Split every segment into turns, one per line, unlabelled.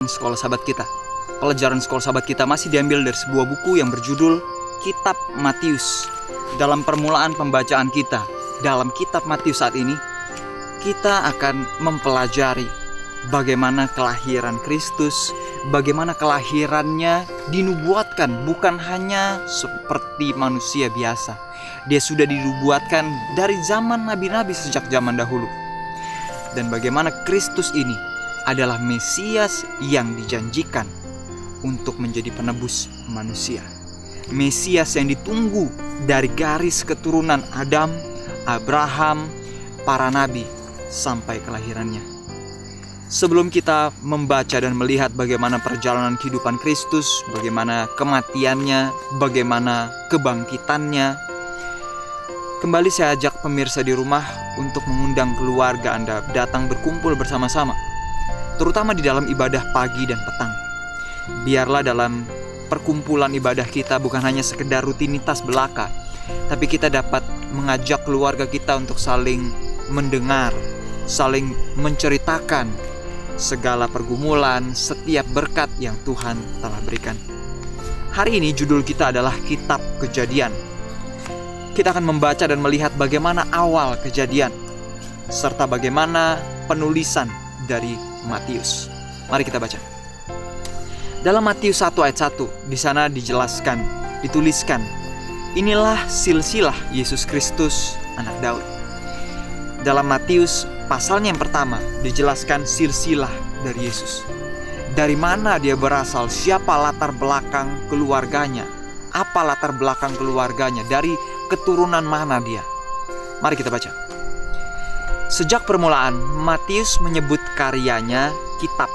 Sekolah sahabat kita. Pelajaran sekolah sahabat kita masih diambil dari sebuah buku yang berjudul Kitab Matius. Dalam permulaan pembacaan kita dalam Kitab Matius saat ini, kita akan mempelajari bagaimana kelahiran Kristus, bagaimana kelahirannya dinubuatkan bukan hanya seperti manusia biasa. Dia sudah dinubuatkan dari zaman nabi-nabi sejak zaman dahulu. Dan bagaimana Kristus ini adalah Mesias yang dijanjikan untuk menjadi penebus manusia. Mesias yang ditunggu dari garis keturunan Adam, Abraham, para nabi sampai kelahirannya. Sebelum kita membaca dan melihat bagaimana perjalanan kehidupan Kristus, bagaimana kematiannya, bagaimana kebangkitannya, kembali saya ajak pemirsa di rumah untuk mengundang keluarga Anda datang berkumpul bersama-sama, terutama di dalam ibadah pagi dan petang. Biarlah dalam perkumpulan ibadah kita bukan hanya sekedar rutinitas belaka, tapi kita dapat mengajak keluarga kita untuk saling mendengar, saling menceritakan segala pergumulan, setiap berkat yang Tuhan telah berikan. Hari ini judul kita adalah Kitab Kejadian. Kita akan membaca dan melihat bagaimana awal kejadian, serta bagaimana penulisan dari Matius. Mari kita baca. Dalam Matius 1 ayat 1, di sana dijelaskan, dituliskan, inilah silsilah Yesus Kristus, anak Daud. Dalam Matius pasalnya yang pertama dijelaskan silsilah dari Yesus. Dari mana dia berasal, siapa latar belakang keluarganya, apa latar belakang keluarganya, dari keturunan mana dia. Mari kita baca. Sejak permulaan, Matius menyebut karyanya kitab.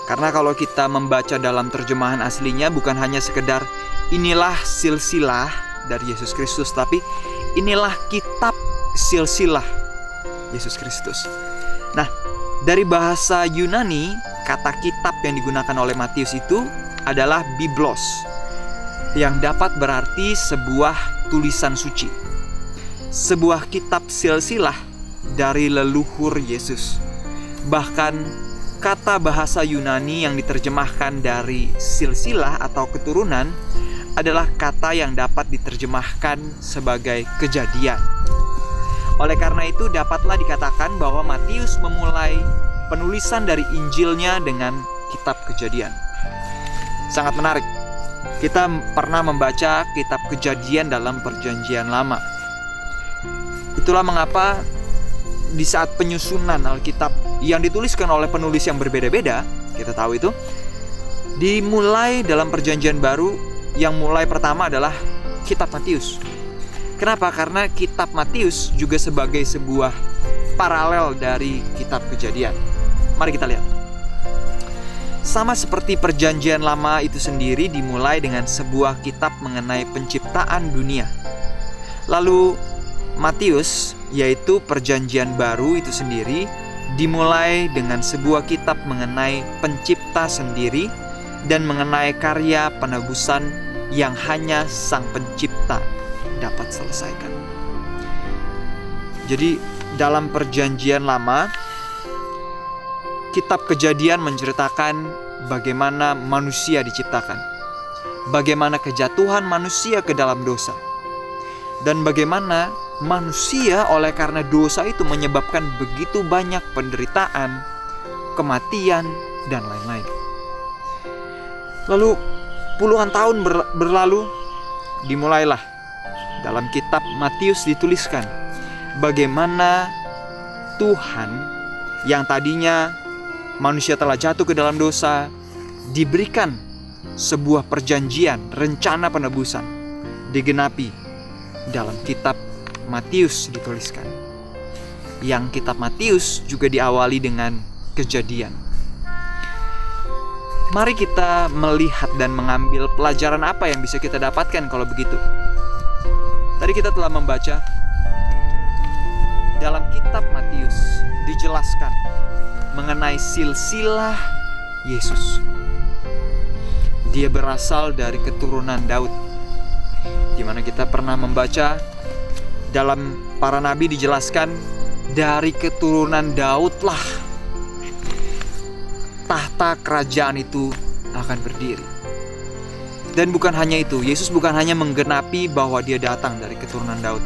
Karena kalau kita membaca dalam terjemahan aslinya bukan hanya sekedar inilah silsilah dari Yesus Kristus, tapi inilah kitab silsilah Yesus Kristus. Nah, dari bahasa Yunani, kata kitab yang digunakan oleh Matius itu adalah biblos, yang dapat berarti sebuah tulisan suci, sebuah kitab silsilah dari leluhur Yesus. Bahkan kata bahasa Yunani yang diterjemahkan dari silsilah atau keturunan adalah kata yang dapat diterjemahkan sebagai kejadian. Oleh karena itu dapatlah dikatakan bahwa Matius memulai penulisan dari Injilnya dengan kitab Kejadian. Sangat menarik. Kita pernah membaca kitab Kejadian dalam Perjanjian Lama. Itulah mengapa di saat penyusunan Alkitab yang dituliskan oleh penulis yang berbeda-beda, kita tahu itu, dimulai dalam Perjanjian Baru, yang mulai pertama adalah kitab Matius. Kenapa? Karena kitab Matius juga sebagai sebuah paralel dari kitab Kejadian. Mari kita lihat. Sama seperti Perjanjian Lama itu sendiri dimulai dengan sebuah kitab mengenai penciptaan dunia. Lalu Matius, yaitu Perjanjian Baru itu sendiri, dimulai dengan sebuah kitab mengenai pencipta sendiri dan mengenai karya penebusan yang hanya Sang Pencipta dapat selesaikan. Jadi dalam Perjanjian Lama, kitab Kejadian menceritakan bagaimana manusia diciptakan, bagaimana kejatuhan manusia ke dalam dosa, dan bagaimana manusia oleh karena dosa itu menyebabkan begitu banyak penderitaan, kematian, dan lain-lain. Lalu puluhan tahun berlalu, dimulailah dalam kitab Matius dituliskan bagaimana Tuhan yang tadinya manusia telah jatuh ke dalam dosa diberikan sebuah perjanjian, rencana penebusan digenapi dalam kitab Matius dituliskan. Yang kitab Matius juga diawali dengan kejadian. Mari kita melihat dan mengambil pelajaran apa yang bisa kita dapatkan kalau begitu. Tadi kita telah membaca dalam kitab Matius dijelaskan mengenai silsilah Yesus. Dia berasal dari keturunan Daud, di mana kita pernah membaca dalam para nabi dijelaskan dari keturunan Daudlah tahta kerajaan itu akan berdiri. Dan bukan hanya itu, Yesus bukan hanya menggenapi bahwa dia datang dari keturunan Daud.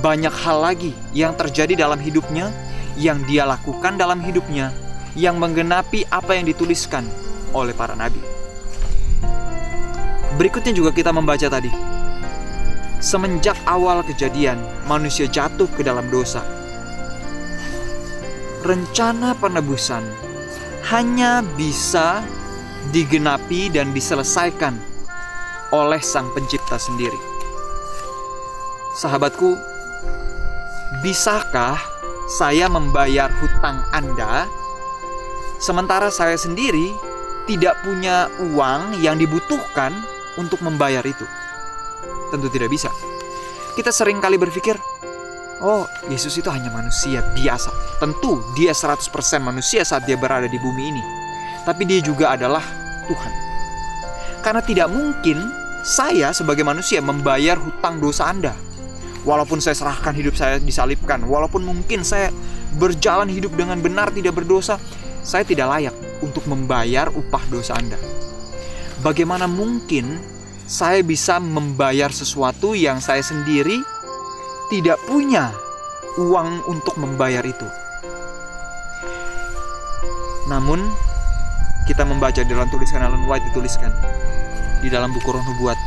Banyak hal lagi yang terjadi dalam hidupnya, yang dia lakukan dalam hidupnya, yang menggenapi apa yang dituliskan oleh para nabi. Berikutnya juga kita membaca tadi. Semenjak awal kejadian, manusia jatuh ke dalam dosa. Rencana penebusan hanya bisa digenapi dan diselesaikan oleh Sang Pencipta sendiri. Sahabatku, bisakah saya membayar hutang Anda sementara saya sendiri tidak punya uang yang dibutuhkan untuk membayar itu? Tentu tidak bisa. Kita sering kali berpikir, oh, Yesus itu hanya manusia biasa. Tentu dia 100% manusia saat dia berada di bumi ini. Tapi dia juga adalah Tuhan. Karena tidak mungkin saya sebagai manusia membayar hutang dosa Anda. Walaupun saya serahkan hidup saya disalibkan, walaupun mungkin saya berjalan hidup dengan benar tidak berdosa, saya tidak layak untuk membayar upah dosa Anda. Bagaimana mungkin saya bisa membayar sesuatu yang saya sendiri tidak punya uang untuk membayar itu? Namun, kita membaca di dalam tulisan Ellen White, dituliskan di dalam buku Roh Nubuat,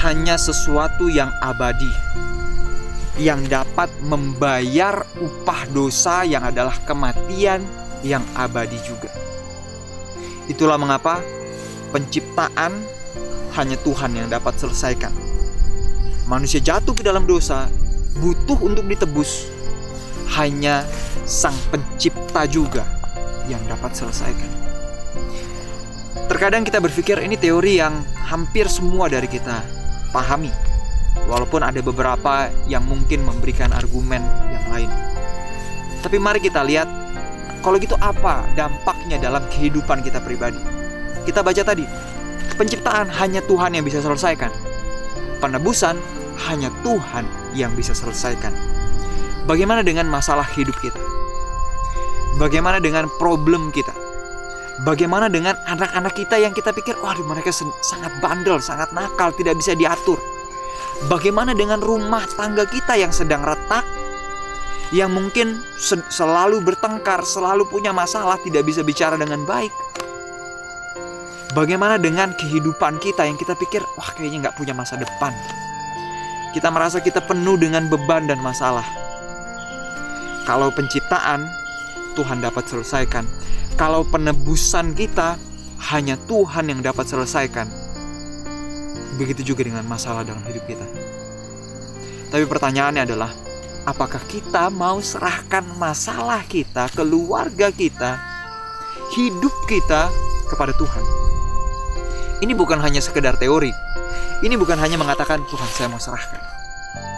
hanya sesuatu yang abadi yang dapat membayar upah dosa yang adalah kematian yang abadi juga. Itulah mengapa penciptaan hanya Tuhan yang dapat selesaikan. Manusia jatuh ke dalam dosa, butuh untuk ditebus. Hanya Sang Pencipta juga yang dapat selesaikan. Terkadang kita berpikir ini teori yang hampir semua dari kita pahami, walaupun ada beberapa yang mungkin memberikan argumen yang lain. Tapi mari kita lihat, kalau gitu apa dampaknya dalam kehidupan kita pribadi. Kita baca tadi, penciptaan hanya Tuhan yang bisa selesaikan. Penebusan hanya Tuhan yang bisa selesaikan. Bagaimana dengan masalah hidup kita? Bagaimana dengan problem kita? Bagaimana dengan anak-anak kita yang kita pikir, waduh mereka sangat bandel, sangat nakal, tidak bisa diatur? Bagaimana dengan rumah tangga kita yang sedang retak, yang mungkin selalu bertengkar, selalu punya masalah, tidak bisa bicara dengan baik? Bagaimana dengan kehidupan kita yang kita pikir, wah kayaknya nggak punya masa depan? Kita merasa kita penuh dengan beban dan masalah. Kalau penciptaan, Tuhan dapat selesaikan. Kalau penebusan kita, hanya Tuhan yang dapat selesaikan. Begitu juga dengan masalah dalam hidup kita. Tapi pertanyaannya adalah, apakah kita mau serahkan masalah kita, keluarga kita, hidup kita kepada Tuhan? Ini bukan hanya sekedar teori. Ini bukan hanya mengatakan, Tuhan saya mau serahkan.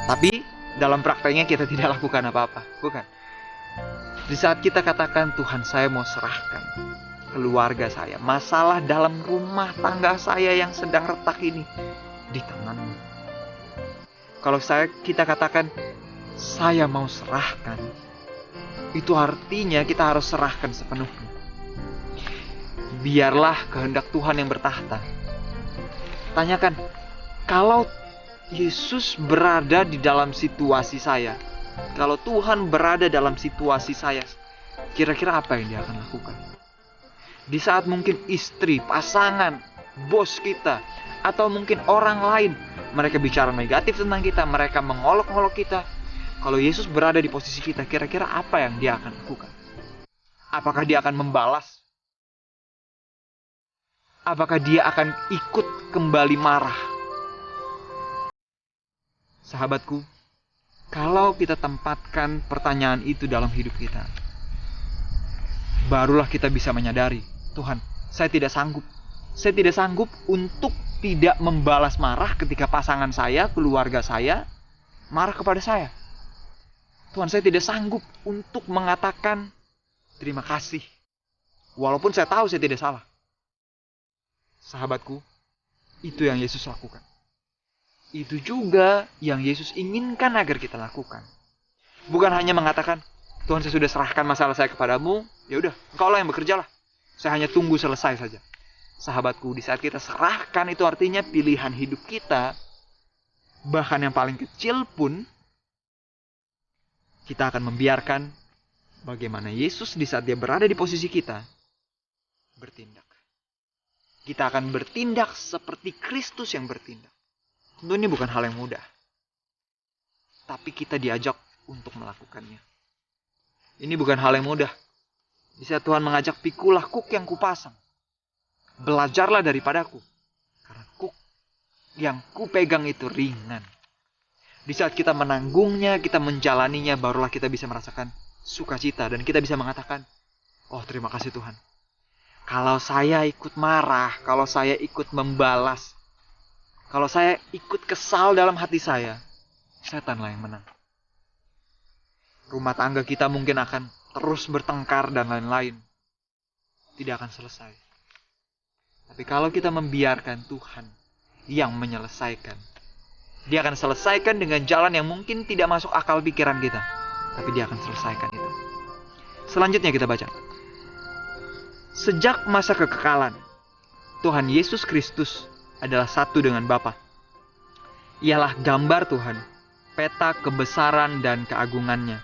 Tapi dalam prakteknya kita tidak lakukan apa-apa. Bukan. Di saat kita katakan, Tuhan saya mau serahkan keluarga saya, masalah dalam rumah tangga saya yang sedang retak ini di tangan-Mu. Kalau kita katakan, saya mau serahkan, itu artinya kita harus serahkan sepenuhnya. Biarlah kehendak Tuhan yang bertahta. Tanyakan, kalau Yesus berada di dalam situasi saya, kalau Tuhan berada dalam situasi saya, kira-kira apa yang dia akan lakukan? Di saat mungkin istri, pasangan, bos kita, atau mungkin orang lain, mereka bicara negatif tentang kita, mereka mengolok-olok kita. Kalau Yesus berada di posisi kita, kira-kira apa yang dia akan lakukan? Apakah dia akan membalas? Apakah dia akan ikut kembali marah? Sahabatku, kalau kita tempatkan pertanyaan itu dalam hidup kita, barulah kita bisa menyadari, Tuhan, saya tidak sanggup. Saya tidak sanggup untuk tidak membalas marah ketika pasangan saya, keluarga saya, marah kepada saya. Tuhan, saya tidak sanggup untuk mengatakan terima kasih, walaupun saya tahu saya tidak salah. Sahabatku, itu yang Yesus lakukan. Itu juga yang Yesus inginkan agar kita lakukan. Bukan hanya mengatakan, Tuhan saya sudah serahkan masalah saya kepadamu, ya udah, engkaulah yang bekerjalah. Saya hanya tunggu selesai saja. Sahabatku, di saat kita serahkan itu artinya pilihan hidup kita, bahkan yang paling kecil pun, kita akan membiarkan bagaimana Yesus di saat dia berada di posisi kita, bertindak. Kita akan bertindak seperti Kristus yang bertindak. Tentu ini bukan hal yang mudah. Tapi kita diajak untuk melakukannya. Ini bukan hal yang mudah. Di saat Tuhan mengajak, pikulah kuk yang kupasang. Belajarlah daripadaku. Karena kuk yang kupegang itu ringan. Di saat kita menanggungnya, kita menjalaninya, barulah kita bisa merasakan sukacita. Dan kita bisa mengatakan, oh terima kasih Tuhan. Kalau saya ikut marah, kalau saya ikut membalas, kalau saya ikut kesal dalam hati saya, setanlah yang menang. Rumah tangga kita mungkin akan terus bertengkar dan lain-lain. Tidak akan selesai. Tapi kalau kita membiarkan Tuhan yang menyelesaikan, Dia akan selesaikan dengan jalan yang mungkin tidak masuk akal pikiran kita. Tapi Dia akan selesaikan itu. Selanjutnya kita baca. Sejak masa kekekalan, Tuhan Yesus Kristus adalah satu dengan Bapa. Ialah gambar Tuhan, peta kebesaran dan keagungannya,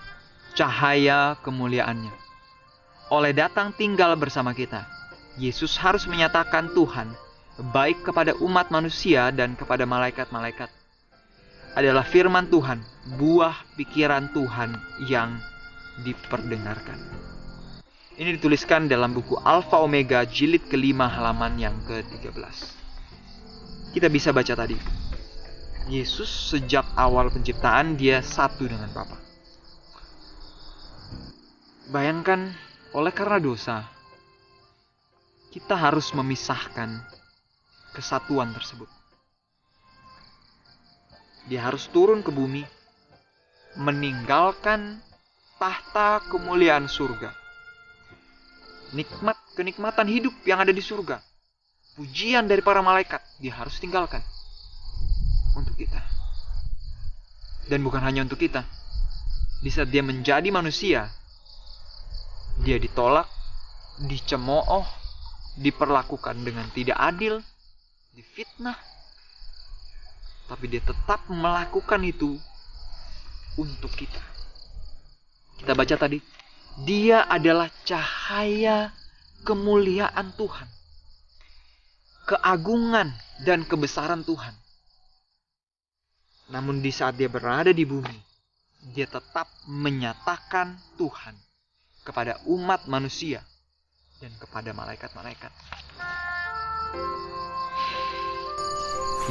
cahaya kemuliaannya. Oleh datang tinggal bersama kita, Yesus harus menyatakan Tuhan, baik kepada umat manusia dan kepada malaikat-malaikat. Adalah firman Tuhan, buah pikiran Tuhan yang diperdengarkan. Ini dituliskan dalam buku Alfa Omega jilid ke-5 halaman yang ke-13. Kita bisa baca tadi. Yesus sejak awal penciptaan dia satu dengan Bapa. Bayangkan, oleh karena dosa, kita harus memisahkan kesatuan tersebut. Dia harus turun ke bumi, meninggalkan tahta kemuliaan surga. Kenikmatan hidup yang ada di surga, pujian dari para malaikat, dia harus tinggalkan untuk kita. Dan bukan hanya untuk kita. Di saat dia menjadi manusia, dia ditolak, dicemooh, diperlakukan dengan tidak adil, difitnah. Tapi dia tetap melakukan itu untuk kita. Kita baca tadi, Dia adalah cahaya kemuliaan Tuhan. Keagungan dan kebesaran Tuhan. Namun di saat dia berada di bumi, dia tetap menyatakan Tuhan kepada umat manusia dan kepada malaikat-malaikat.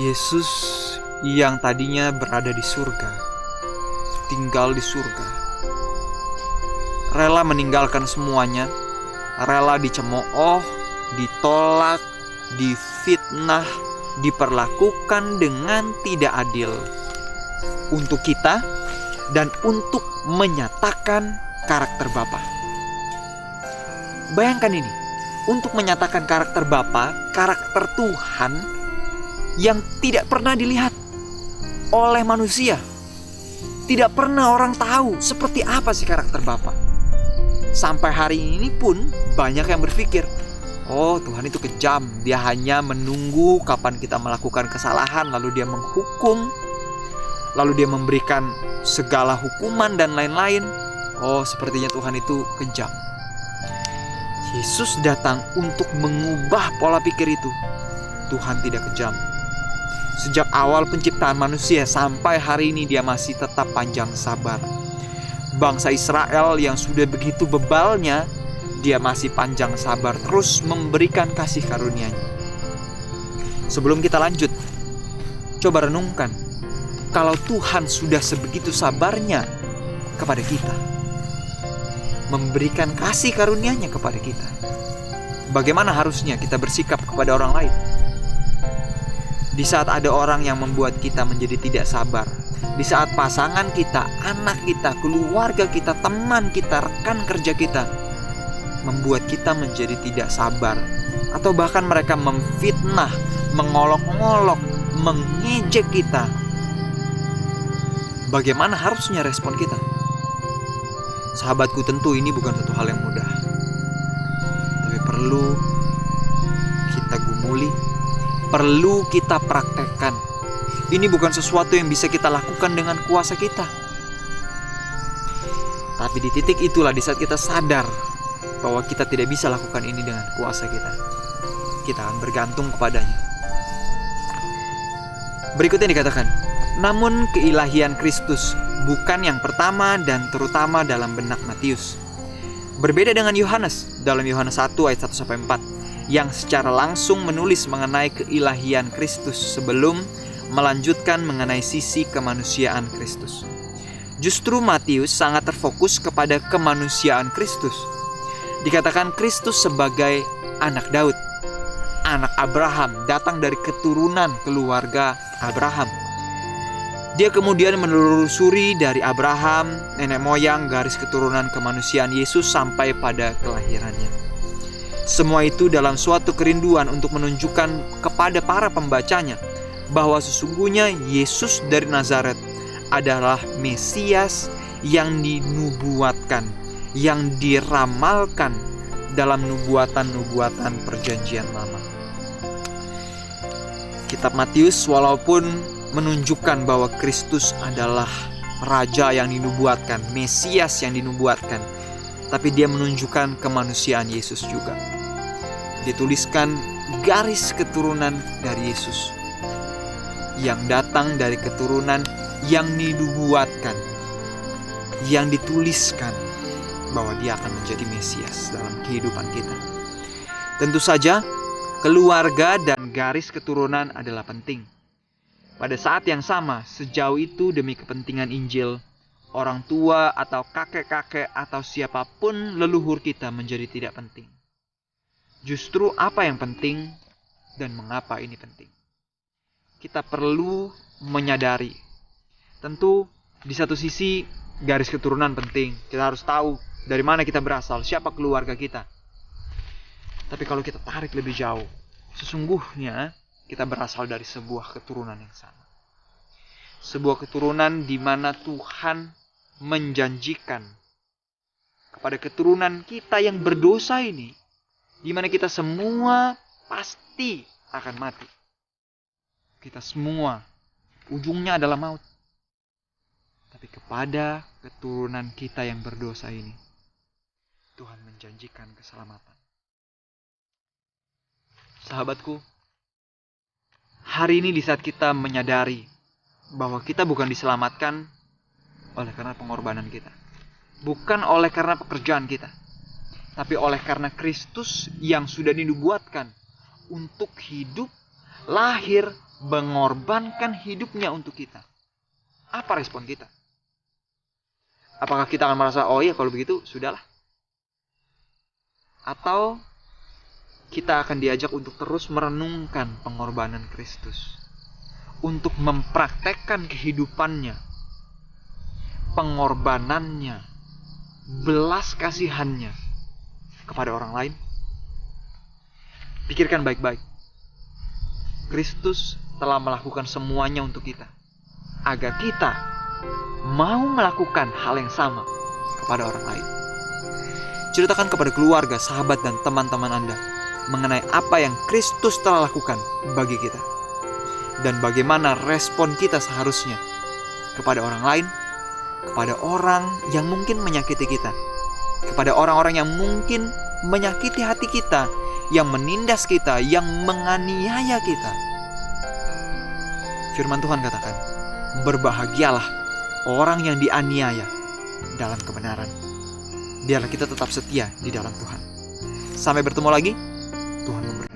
Yesus yang tadinya berada di surga, tinggal di surga, rela meninggalkan semuanya, rela dicemooh, ditolak, difitnah, diperlakukan dengan tidak adil untuk kita dan untuk menyatakan karakter Bapa. Bayangkan ini, untuk menyatakan karakter Bapa, karakter Tuhan yang tidak pernah dilihat oleh manusia. Tidak pernah orang tahu seperti apa sih karakter Bapa. Sampai hari ini pun banyak yang berpikir, oh Tuhan itu kejam, dia hanya menunggu kapan kita melakukan kesalahan, lalu dia menghukum, lalu dia memberikan segala hukuman dan lain-lain. Oh, sepertinya Tuhan itu kejam. Yesus datang untuk mengubah pola pikir itu. Tuhan tidak kejam. Sejak awal penciptaan manusia sampai hari ini dia masih tetap panjang sabar. Bangsa Israel yang sudah begitu bebalnya, dia masih panjang sabar terus memberikan kasih karunia-Nya. Sebelum kita lanjut, coba renungkan, kalau Tuhan sudah sebegitu sabarnya kepada kita, memberikan kasih karunia-Nya kepada kita, bagaimana harusnya kita bersikap kepada orang lain? Di saat ada orang yang membuat kita menjadi tidak sabar, di saat pasangan kita, anak kita, keluarga kita, teman kita, rekan kerja kita membuat kita menjadi tidak sabar, atau bahkan mereka memfitnah, mengolok-ngolok, mengejek kita, bagaimana harusnya respon kita? Sahabatku, tentu ini bukan satu hal yang mudah, tapi perlu perlu kita gumuli, perlu kita praktekkan. Ini bukan sesuatu yang bisa kita lakukan dengan kuasa kita. Tapi di titik itulah, di saat kita sadar bahwa kita tidak bisa lakukan ini dengan kuasa kita, kita akan bergantung kepadanya. Berikutnya dikatakan, namun keilahian Kristus bukan yang pertama dan terutama dalam benak Matius. Berbeda dengan Yohanes dalam Yohanes 1 ayat 1-4 yang secara langsung menulis mengenai keilahian Kristus sebelum melanjutkan mengenai sisi kemanusiaan Kristus. Justru Matius sangat terfokus kepada kemanusiaan Kristus. Dikatakan Kristus sebagai anak Daud, anak Abraham, datang dari keturunan keluarga Abraham. Dia kemudian menelusuri dari Abraham, nenek moyang, garis keturunan kemanusiaan Yesus sampai pada kelahirannya. Semua itu dalam suatu kerinduan untuk menunjukkan kepada para pembacanya bahwa sesungguhnya Yesus dari Nazaret adalah Mesias yang dinubuatkan, yang diramalkan dalam nubuatan-nubuatan perjanjian lama. Kitab Matius walaupun menunjukkan bahwa Kristus adalah Raja yang dinubuatkan, Mesias yang dinubuatkan, tapi dia menunjukkan kemanusiaan Yesus juga. Dituliskan garis keturunan dari Yesus yang datang dari keturunan yang dinubuatkan, yang dituliskan bahwa dia akan menjadi Mesias dalam kehidupan kita. Tentu saja keluarga dan garis keturunan adalah penting. Pada saat yang sama, sejauh itu demi kepentingan Injil, orang tua atau kakek-kakek atau siapapun leluhur kita menjadi tidak penting. Justru apa yang penting dan mengapa ini penting? Kita perlu menyadari. Tentu di satu sisi garis keturunan penting. Kita harus tahu dari mana kita berasal, siapa keluarga kita. Tapi kalau kita tarik lebih jauh, sesungguhnya kita berasal dari sebuah keturunan yang sama. Sebuah keturunan di mana Tuhan menjanjikan kepada keturunan kita yang berdosa ini, di mana kita semua pasti akan mati. Kita semua ujungnya adalah maut. Tapi kepada keturunan kita yang berdosa ini, Tuhan menjanjikan keselamatan. Sahabatku, hari ini di saat kita menyadari bahwa kita bukan diselamatkan oleh karena pengorbanan kita, bukan oleh karena pekerjaan kita, tapi oleh karena Kristus yang sudah dinubuatkan untuk hidup, lahir, mengorbankan hidupnya untuk kita. Apa respon kita? Apakah kita akan merasa, oh iya kalau begitu, sudahlah? Atau kita akan diajak untuk terus merenungkan pengorbanan Kristus, untuk mempraktekkan kehidupannya, pengorbanannya, belas kasihannya kepada orang lain? Pikirkan baik-baik. Kristus telah melakukan semuanya untuk kita, agar kita mau melakukan hal yang sama kepada orang lain. Ceritakan kepada keluarga, sahabat, dan teman-teman Anda mengenai apa yang Kristus telah lakukan bagi kita, dan bagaimana respon kita seharusnya kepada orang lain, kepada orang yang mungkin menyakiti kita, kepada orang-orang yang mungkin menyakiti hati kita, yang menindas kita, yang menganiaya kita. Firman Tuhan katakan, berbahagialah orang yang dianiaya dalam kebenaran. Biarlah kita tetap setia di dalam Tuhan. Sampai bertemu lagi. Tuhan memberkati.